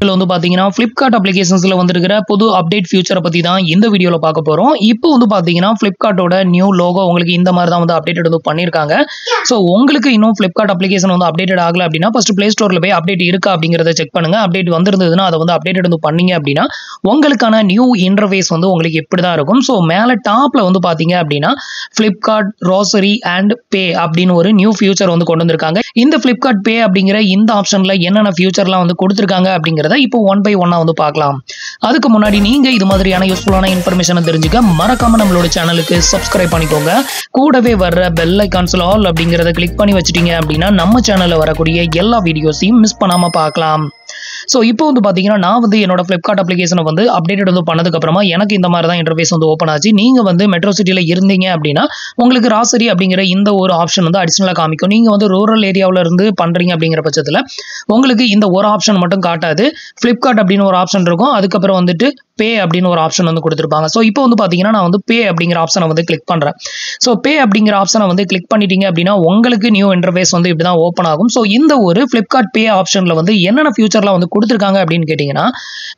இதுல வந்து பாத்தீங்கன்னா Flipkart அப்ளிகேஷன்ஸ்ல வந்திருக்கிற புது அப்டேட் ஃபியூச்சரை பத்தி தான் இந்த வீடியோல பார்க்க போறோம். இப்போ வந்து பாத்தீங்கன்னா Flipkartோட நியூ லோகோ உங்களுக்கு இந்த மாதிரி தான் வந்து அப்டேட் வந்து பண்ணிருக்காங்க. சோ உங்களுக்கு இன்னும் Flipkart அப்ளிகேஷன் வந்து அப்டேட் ஆகல அப்படின்னா ஃபர்ஸ்ட் Play Storeல போய் அப்டேட் இருக்கா அப்படிங்கறத செக் பண்ணுங்க. அப்டேட் வந்திருந்ததுன்னா அதை வந்து அப்டேட் வந்து பண்ணீங்க அப்படின்னா உங்களுக்கான நியூ இன்டர்ஃபேஸ் வந்து உங்களுக்கு எப்படி தான் இருக்கும். சோ மேல டாப்ல வந்து பாத்தீங்க அப்படின்னா Flipkart Grocery and Pay அப்படின்னு ஒரு நியூ ஃபியூச்சர் வந்து கொண்டு வந்திருக்காங்க. இந்த Flipkart Pay அப்படிங்கிற இந்த ஆப்ஷன்ல என்னென்ன ஃபியூச்சர்லாம் வந்து கொடுத்திருக்காங்க அப்படிங்கறத இப்போ ஒன் பை ஒன்னா வந்து பார்க்கலாம். அதுக்கு முன்னாடி நீங்க இது மாதிரியான யூஸ்ஃபுல்லான இன்ஃபர்மேஷனை தெரிஞ்சுக்க மறக்காம நம்மளோட சேனலுக்கு சப்ஸ்கிரைப் பண்ணிக்கோங்க. கூடவே வர்ற பெல் ஐகான்ஸ்ல ஆல் அப்படிங்கறத கிளிக் பண்ணி வச்சிட்டீங்க அப்படின்னா நம்ம சேனல்ல வரக்கூடிய எல்லா வீடியோஸையும் மிஸ் பண்ணாம பார்க்கலாம். சோ இப்போ வந்து பாத்தீங்கன்னா நான் வந்து என்னோட Flipkart அப்ளிகேஷனை வந்து அப்டேட் வந்து பண்ணதுக்கு அப்புறமா எனக்கு இந்த மாதிரி தான் இன்டர்ஃபேஸ் வந்து ஓபன் ஆச்சு. நீங்க வந்து மெட்ரோ சிட்டில இருந்தீங்க அப்படின்னா உங்களுக்கு ராசரி அப்படிங்கிற இந்த ஒரு ஆப்ஷன் வந்து அடிஷனலா காமிக்கும். நீங்க வந்து ரூரல் ஏரியாவுல இருந்து பண்றீங்க அப்படிங்கிற பட்சத்துல உங்களுக்கு இந்த ஒரு ஆப்ஷன் மட்டும் காட்டாது. Flipkart அப்படின்னு ஒரு ஆப்ஷன் இருக்கும். அதுக்கப்புறம் வந்துட்டு பே அப்படின்னு ஒரு ஆப்ஷன் வந்து கொடுத்திருப்பாங்க. சோ இப்போ வந்து பாத்தீங்கன்னா நான் வந்து பே அப்படிங்கிற ஆப்ஷனை வந்து கிளிக் பண்றேன். சோ பே அப்படிங்கிற ஆப்ஷனை வந்து கிளிக் பண்ணிட்டீங்க அப்படின்னா உங்களுக்கு நியூ இன்டர்ஃபேஸ் வந்து இப்படி தான் ஓபன் ஆகும். சோ இந்த ஒரு Flipkart பே ஆப்ஷன்ல வந்து என்னென்ன ஃபியூச்சர்லாம் வந்து கொடுத்திருக்காங்க அப்படின்னு கேட்டீங்கன்னா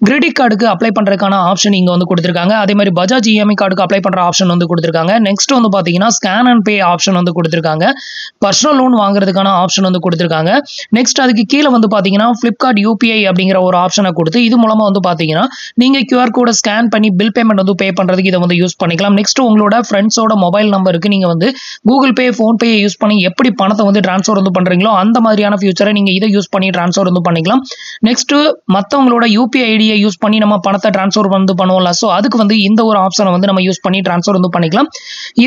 கிரெடிட் கார்டுக்கு அப்ளை பண்றதுக்கான ஆப்ஷன் இங்க வந்து கொடுத்திருக்காங்க. அதே மாதிரி பஜாஜ் இஎம்ஐ கார்டுக்கு அப்ளை பண்ற ஆப்ஷன் வந்து கொடுத்திருக்காங்க. நெக்ஸ்ட் வந்து பாத்தீங்கன்னா ஸ்கேன் அண்ட் பே ஆப்ஷன் வந்து கொடுத்திருக்காங்க. பர்சனல் லோன் வாங்குறதுக்கான ஆப்ஷன் வந்து கொடுத்திருக்காங்க. நெக்ஸ்ட் அதுக்கு கீழே வந்து பாத்தீங்கன்னா Flipkart UPI அப்படிங்கிற ஒரு ஆப்ஷனை கொடுத்து இது மூலமா வந்து பாத்தீங்கன்னா நீங்க QR கோட ஸ்கேன் பண்ணி பில் பேமெண்ட் வந்து பே பண்றதுக்கு இதை வந்து யூஸ் பண்ணிக்கலாம். நெக்ஸ்ட் உங்களோட ஃப்ரெண்ட்ஸோட மொபைல் நம்பருக்கு நீங்க வந்து Google Pay, Phone Pay use பண்ணி எப்படி பணத்தை வந்து ட்ரான்ஸ்ஃபர் வந்து பண்றீங்களோ அந்த மாதிரியான ஃபியூச்சரை நீங்க இதை யூஸ் பண்ணி ட்ரான்ஸ்ஃபர் வந்து பண்ணிக்கலாம். நெக்ஸ்ட் மத்தவங்களோட UPI ஐடியை யூஸ் பண்ணி நம்ம பணத்தை ட்ரான்ஸ்ஃபர் வந்து பண்ணுவோம்ல. சோ அதுக்கு வந்து இந்த ஒரு ஆப்ஷனை வந்து நம்ம யூஸ் பண்ணி ட்ரான்ஸ்ஃபர் வந்து பண்ணிக்கலாம்.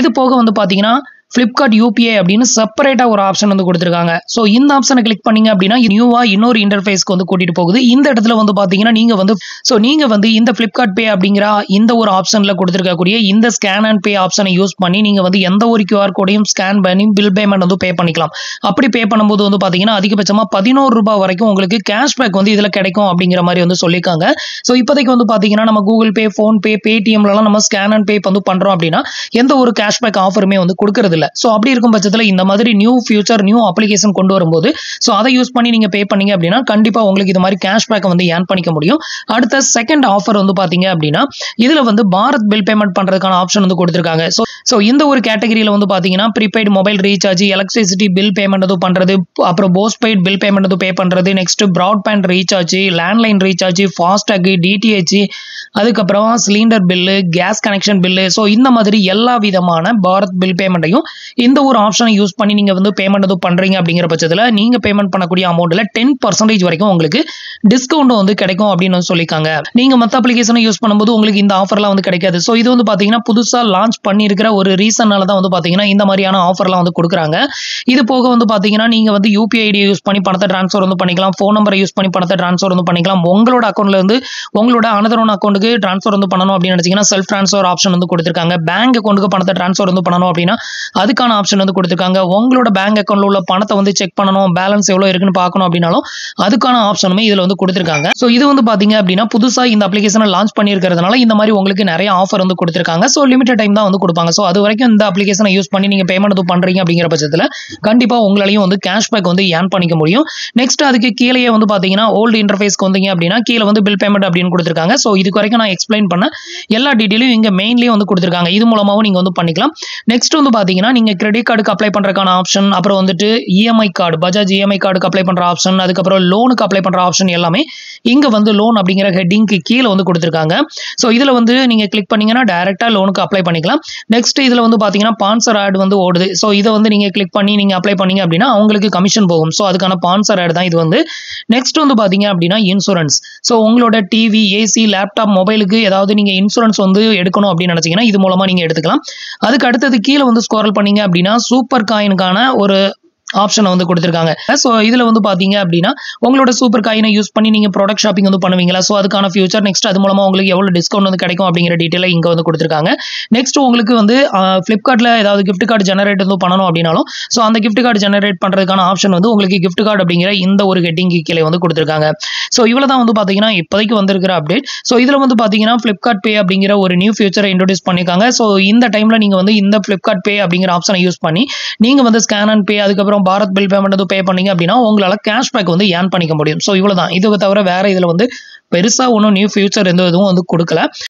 இது போக வந்து பாத்தீங்கன்னா Flipkart UPI அப்படின்னு செப்பரேட்டா ஒரு ஆப்ஷன் வந்து கொடுத்திருக்காங்க. சோ இந்த ஆப்ஷனை கிளிக் பண்ணீங்க அப்படின்னா நியூவா இன்னொரு இன்டர்ஃபேஸ்க்கு வந்து கூட்டிட்டு போகுது. இந்த இடத்துல வந்து பாத்தீங்கன்னா நீங்க வந்து இந்த Flipkart Pay அப்படிங்கிற இந்த ஒரு ஆப்ஷன்ல கொடுத்திருக்கக்கூடிய இந்த ஸ்கேன் அண்ட் பே ஆப்ஷனை யூஸ் பண்ணி நீங்க வந்து எந்த ஒரு QR கோடையும் ஸ்கேன் பண்ணி பில் பேமெண்ட் வந்து பே பண்ணிக்கலாம். அப்படி பே பண்ணும்போது வந்து பாத்தீங்கன்னா அதிகபட்சமா 11 ரூபாய் வரைக்கும் உங்களுக்கு கேஷ்பேக் வந்து இதுல கிடைக்கும் அப்படிங்கிற மாதிரி வந்து சொல்லிருக்காங்க. சோ இப்போதைக்கு வந்து பாத்தீங்கன்னா நம்ம Google Pay, Phone Pay, Paytm எல்லாம் நம்ம ஸ்கேன் அண்ட் பே வந்து பண்றோம் அப்படின்னா எந்த ஒரு கேஷ்பேக் ஆஃபருமே வந்து கொடுக்கறது இல்ல. சோ அப்படி இருக்கும் பட்சத்துல இந்த மாதிரி நியூ ஃபியூச்சர் நியூ அப்ளிகேஷன் கொண்டு வரும்போது சோ அதை யூஸ் பண்ணி நீங்க பே பண்ணீங்க அப்படின்னா கண்டிப்பா உங்களுக்கு இது மாதிரி கேஷ்பேக் வந்து ஏர்ன் பண்ணிக்க முடியும். அடுத்த செகண்ட் ஆஃபர் வந்து பாத்தீங்க அப்படின்னா இதுல வந்து பாரத் பில் பேமெண்ட் பண்றதுக்கான ஆப்ஷன் வந்து கொடுத்திருக்காங்க. சோ இந்த ஒரு கேட்டகரியில வந்து பாத்தீங்கன்னா prepaid mobile recharge, electricity bill payment வந்து பண்றது, அப்புறம் போஸ்ட்பெய்ட் பில் பேமெண்ட் வந்து பே பண்றது, next broadband recharge, landline recharge, FASTag, DTH, அதுக்கப்புறம் cylinder bill, gas connection bill, so இந்த மாதிரி எல்லா விதமான பாரத் பில் பேமெண்ட்டையும் இந்த ஒரு ஆப்ஷனை யூஸ் பண்ணி நீங்க வந்து பேமெண்ட் வந்து பண்றீங்க அப்படிங்கிற பட்சத்துல நீங்க பேமெண்ட் பண்ணக்கூடிய அமௌண்ட்ல 10% வரைக்கும் உங்களுக்கு டிஸ்கவுண்ட் வந்து கிடைக்கும் அப்படின்னு சொல்லிருக்காங்க. நீங்க மத்த அப்ளிகேஷனை யூஸ் பண்ணும்போது உங்களுக்கு இந்த ஆஃபர்லாம் வந்து கிடைக்காது. சோ இது வந்து பாத்தீங்கன்னா புதுசா லான்ச் பண்ணி இருக்கிற ஒரு ரீசன்னால தான் வந்து பாத்தீங்கன்னா இந்த மாதிரியான ஆஃபர்லாம் வந்து கொடுக்குறாங்க. இது போக வந்து பாத்தீங்கன்னா நீங்க வந்து UPI ஐடியை யூஸ் பண்ணி பணத்தை ட்ரான்ஸ்ஃபர் வந்து பண்ணிக்கலாம். ஃபோன் நம்பரை யூஸ் பண்ணி பணத்தை ட்ரான்ஸ்ஃபர் வந்து பண்ணிக்கலாம். உங்களோட அக்கௌண்ட்ல இருந்து உங்களோட அனதர் ஒன் அக்கௌண்ட்டுக்கு ட்ரான்ஸ்ஃபர் வந்து பண்ணணும் அப்படின்னு நினைச்சீங்கன்னா செல்ஃப் ட்ரான்ஸ்ஃபர் ஆப்ஷன் வந்து கொடுத்திருக்காங்க. பேங்க் அக்கௌண்ட்டுக்கு பணத்தை ட்ரான்ஸ்ஃபர் வந்து பண்ணணும் அப்படின்னா அதுக்கான ஆப்ஷன் வந்து கொடுத்திருக்காங்க. உங்களோட பேங்க் அக்கௌண்ட்ல உள்ள பணத்தை வந்து செக் பண்ணணும், பேலன்ஸ் எவ்வளவு இருக்குன்னு பார்க்கணும் அப்படினாலும் அதுக்கான ஆப்ஷனுமே இதுல வந்து கொடுத்திருக்காங்க. சோ இது வந்து பாத்தீங்க அப்படின்னா புதுசா இந்த அப்ளிகேஷனை லான்ச் பண்ணியிருக்கிறதுனால இந்த மாதிரி உங்களுக்கு நிறைய ஆஃபர் வந்து கொடுத்திருக்காங்க. சோ லிமிடெட் டைம் தான் வந்து கொடுப்பாங்க. சோ அது வரைக்கும் இந்த அப்ளிகேஷனை யூஸ் பண்ணி நீங்க பேமெண்ட் வந்து பண்றீங்க அப்படிங்கிற பட்சத்துல கண்டிப்பா உங்களாலையும் வந்து கேஷ்பேக் வந்து ஏர்ன் பண்ணிக்க முடியும். நெக்ஸ்ட் அதுக்கு கீழே வந்து பாத்தீங்கன்னா ஓல்டு இன்டர்ஃபேஸ்க்கு வந்தீங்க அப்படின்னா கீழே வந்து பில் பேமெண்ட் அப்படின்னு கொடுத்திருக்காங்க. சோ இதுக்கு வரைக்கும் நான் எக்ஸ்பிளைன் பண்ண எல்லா டீடைலும் இங்க மெயின்லயே வந்து கொடுத்திருக்காங்க. இது மூலமாவும் நீங்க வந்து பண்ணிக்கலாம். நெக்ஸ்ட் வந்து பாத்தீங்கன்னா நீங்க கிரெடிட் கார்டுக்கு அப்ளை பண்றதுக்கான ஆப்ஷன், அப்புறம் வந்துட்டு EMI கார்டு, பஜாஜ் EMI கார்டுக்கு அப்ளை பண்ற ஆப்ஷன், அதுக்கப்புறம் லோனுக்கு அப்ளை பண்ற ஆப்ஷன் எல்லாமே இங்க வந்து லோன் அப்படிங்கிற ஹெட்டிங்க்கு கீழே வந்து கொடுத்திருக்காங்க. சோ இதுல வந்து நீங்க கிளிக் பண்ணீங்கன்னா டைரக்டா லோனுக்கு அப்ளை பண்ணிக்கலாம். நெக்ஸ்ட் இதுல வந்து பாத்தீங்கன்னா ஸ்பான்சர் ஆட் வந்து ஓடுது. சோ இதை வந்து நீங்க கிளிக் பண்ணி நீங்க அப்ளை பண்ணீங்க அப்படின்னா அவங்களுக்கு கமிஷன் போகும். சோ அதுக்கான ஸ்பான்சர் ஆட் தான் இது வந்து. நெக்ஸ்ட் வந்து பாத்தீங்க அப்படின்னா இன்சூரன்ஸ். சோ உங்களோட டிவி, ஏசி, லேப்டாப், மொபைலுக்கு ஏதாவது நீங்க இன்சூரன்ஸ் வந்து எடுக்கணும் அப்படின்னு நினைச்சீங்கன்னா இது மூலமா நீங்க எடுத்துக்கலாம். அதுக்கு அடுத்தது கீழே வந்து ஸ்க்ரோல் பண்ணீங்க அப்படின்னா சூப்பர் காயினுக்கான ஒரு ஆப்ஷனை வந்து கொடுத்திருக்காங்க. சோ இதுல வந்து பாத்தீங்க அப்படின்னா உங்களோட சூப்பர் காயினை யூஸ் பண்ணி நீங்க ப்ராடக்ட் ஷாப்பிங் வந்து பண்ணுவீங்களா, சோ அதுக்கான ஃபியூச்சர், நெக்ஸ்ட் அது மூலமா உங்களுக்கு எவ்வளவு டிஸ்கவுண்ட் வந்து கிடைக்கும் அப்படிங்கிற டீடைலை இங்க வந்து கொடுத்திருக்காங்க. நெக்ஸ்ட் உங்களுக்கு வந்து Flipkartல ஏதாவது gift card ஜெனரேட் வந்து பண்ணணும் அப்படினாலும் சோ அந்த gift card ஜெனரேட் பண்றதுக்கான ஆப்ஷன் வந்து உங்களுக்கு gift card அப்படிங்கிற இந்த ஒரு ஹெட்டிங் கீழே வந்து கொடுத்திருக்காங்க. சோ இவ்வளவுதான் வந்து பாத்தீங்கன்னா இப்போதைக்கு வந்திருக்கிற அப்டேட். சோ இதுல வந்து பாத்தீங்கன்னா Flipkart Pay அப்படிங்கிற ஒரு நியூ ஃபியூச்சரை இன்ட்ரோடியூஸ் பண்ணிருக்காங்க. சோ இந்த டைம்ல நீங்க வந்து இந்த Flipkart Pay அப்படிங்கிற ஆப்ஷனை யூஸ் பண்ணி நீங்க வந்து ஸ்கேன் அண்ட் பே, அதுக்கப்புறம் அதுக்கப்புறம் பாரத் பில் பேமெண்ட் வந்து பே பண்ணீங்க அப்படின்னா உங்களால கேஷ்பேக் வந்து ஏர்ன் பண்ணிக்க முடியும். ஸோ இவ்வளவுதான். இது தவிர வேற இதுல வந்து பெருசா ஒன்றும் நியூ ஃபியூச்சர் எதுவும் வந்து கொடுக்கல.